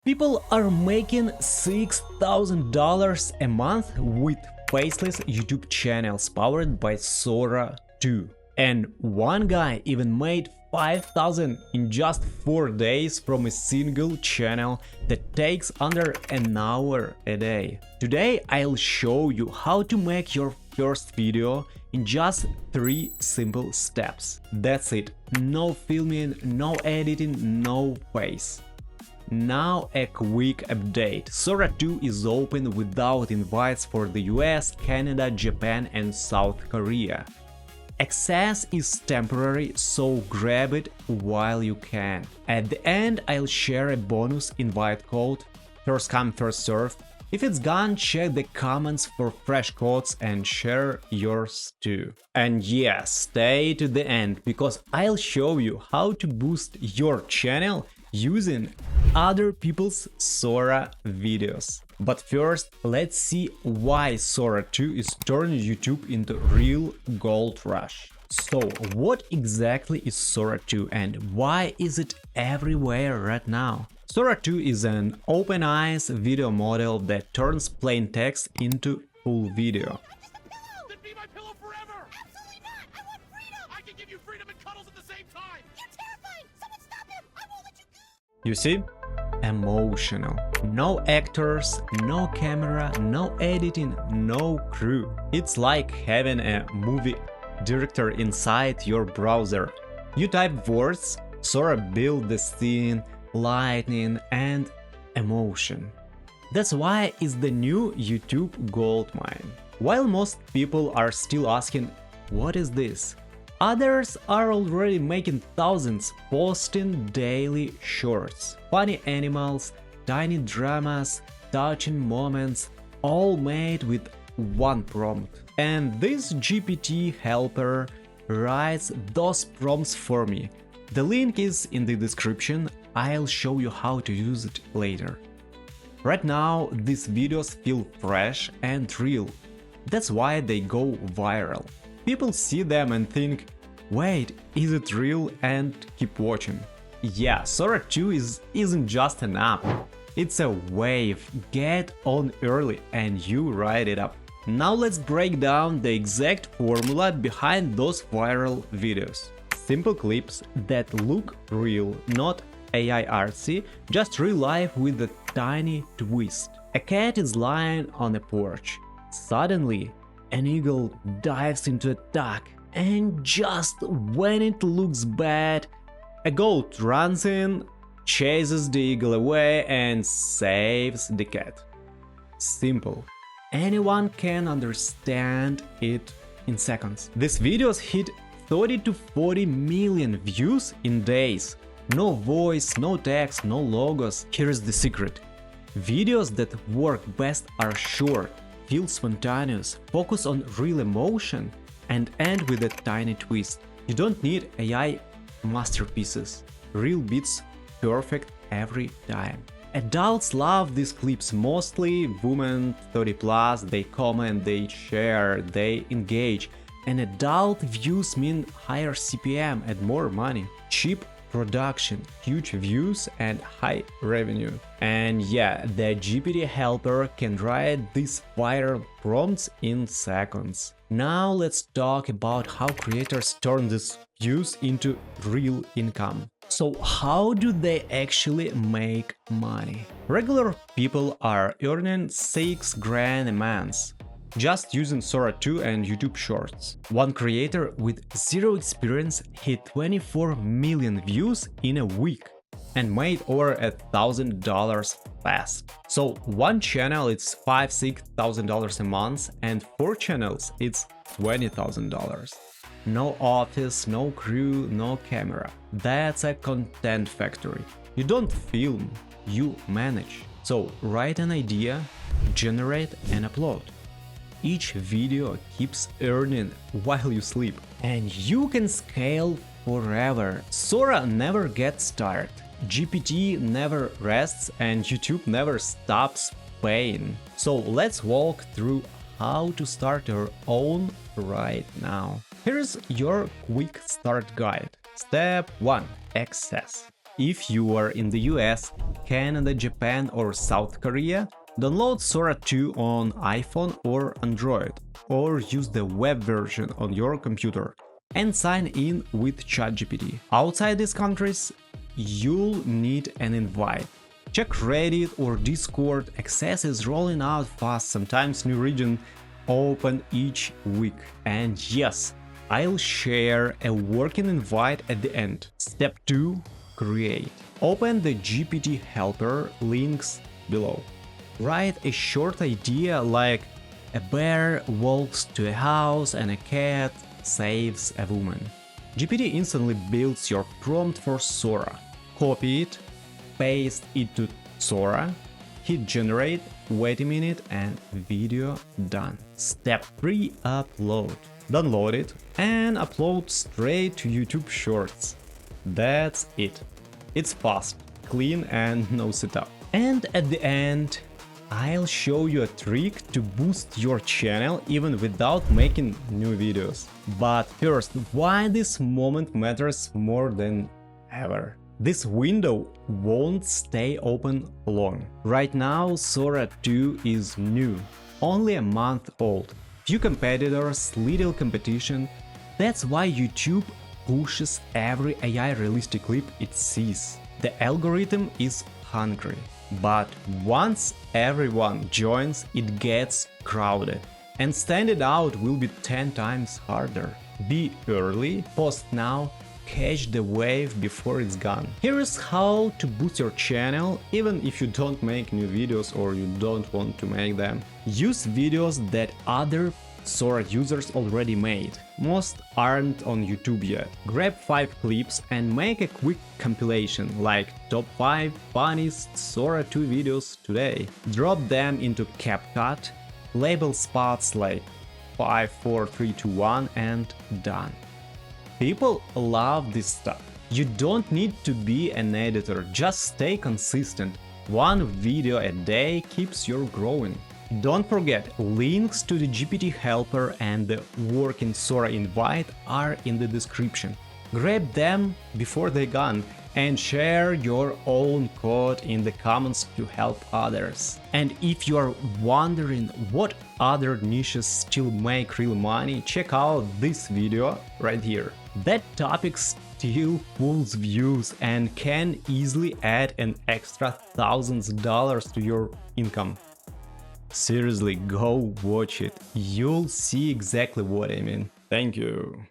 People are making $6,000 a month with faceless YouTube channels powered by Sora 2. And one guy even made 5,000 in just 4 days from a single channel that takes under an hour a day. Today I'll show you how to make your first video in just 3 simple steps. That's it. No filming, no editing, no face. Now a quick update. Sora 2 is open without invites for the US, Canada, Japan and South Korea. Access is temporary, so grab it while you can. At the end I'll share a bonus invite code, first come first served. If it's gone, check the comments for fresh codes and share yours too. And yes, stay to the end because I'll show you how to boost your channel using other people's Sora videos. But first, let's see why Sora 2 is turning YouTube into real gold rush. So, what exactly is Sora 2 and why is it everywhere right now? Sora 2 is an open-eyes video model that turns plain text into full video. Then be my pillow forever! Absolutely not! I want freedom! I can give you freedom and cuddles at the same time! You're terrifying! Someone stop him! I won't let you go! You see? Emotional. No actors, no camera, no editing, no crew. It's like having a movie director inside your browser. You type words, Sora builds the scene, lightning and emotion. That's why it's the new YouTube goldmine. While most people are still asking, what is this? Others are already making thousands, posting daily shorts. Funny animals, tiny dramas, touching moments, all made with one prompt. And this GPT helper writes those prompts for me. The link is in the description, I'll show you how to use it later. Right now, these videos feel fresh and real. That's why they go viral. People see them and think, wait, is it real, and keep watching. Yeah, Sora 2 isn't just an app, it's a wave. Get on early and you ride it up. Now let's break down the exact formula behind those viral videos. Simple clips that look real, not AI artsy, just real life with a tiny twist. A cat is lying on a porch. Suddenly, an eagle dives into a duck, and just when it looks bad, a goat runs in, chases the eagle away and saves the cat. Simple. Anyone can understand it in seconds. These videos hit 30 to 40 million views in days. No voice, no text, no logos. Here's the secret. Videos that work best are short, feel spontaneous, focus on real emotion, and end with a tiny twist. You don't need AI masterpieces. Real beats perfect every time. Adults love these clips, mostly women 30+, they comment, they share, they engage. And adult views mean higher CPM and more money. Cheap production, huge views and high revenue. And yeah, the GPT helper can write these viral prompts in seconds. Now let's talk about how creators turn these views into real income. So how do they actually make money? Regular people are earning 6 grand a month just using Sora 2 and YouTube Shorts. One creator with zero experience hit 24 million views in a week and made over $1,000 fast. So one channel it's $5,000–6,000 a month and 4 channels it's $20,000. No office, no crew, no camera. That's a content factory. You don't film, you manage. So write an idea, generate and upload. Each video keeps earning while you sleep. And you can scale forever. Sora never gets tired. GPT never rests and YouTube never stops paying. So let's walk through how to start your own right now. Here's your quick start guide. Step 1. Access. if you are in the US, Canada, Japan or South Korea, download Sora 2 on iPhone or Android, or use the web version on your computer and sign in with ChatGPT. Outside these countries, you'll need an invite. Check Reddit or Discord, access is rolling out fast, sometimes new region open each week. And yes, I'll share a working invite at the end. Step 2. Create. Open the GPT helper links below. Write a short idea like a bear walks to a house and a cat saves a woman. GPT instantly builds your prompt for Sora. Copy it, paste it to Sora, hit generate, wait a minute and video done. Step 3. Upload. Download it and upload straight to YouTube Shorts. That's it. It's fast, clean and no setup. And at the end, I'll show you a trick to boost your channel even without making new videos. But first, why this moment matters more than ever. This window won't stay open long. Right now, Sora 2 is new, only a month old. Few competitors, little competition. That's why YouTube pushes every AI realistic clip it sees. The algorithm is hungry. But once everyone joins, it gets crowded. And standing out will be 10 times harder. Be early, post now, catch the wave before it's gone. Here is how to boost your channel, even if you don't make new videos or you don't want to make them. Use videos that other Sora users already made. Most aren't on YouTube yet. Grab 5 clips and make a quick compilation, like top 5 funniest Sora 2 videos today. Drop them into CapCut, label spots like 5, 4, 3, 2, 1 and done. People love this stuff. You don't need to be an editor, just stay consistent. One video a day keeps you growing. Don't forget, links to the GPT helper and the working Sora invite are in the description. Grab them before they're gone and share your own code in the comments to help others. And if you are wondering what other niches still make real money, check out this video right here. That topic still pulls views and can easily add an extra thousands of dollars to your income. Seriously, go watch it. You'll see exactly what I mean. Thank you.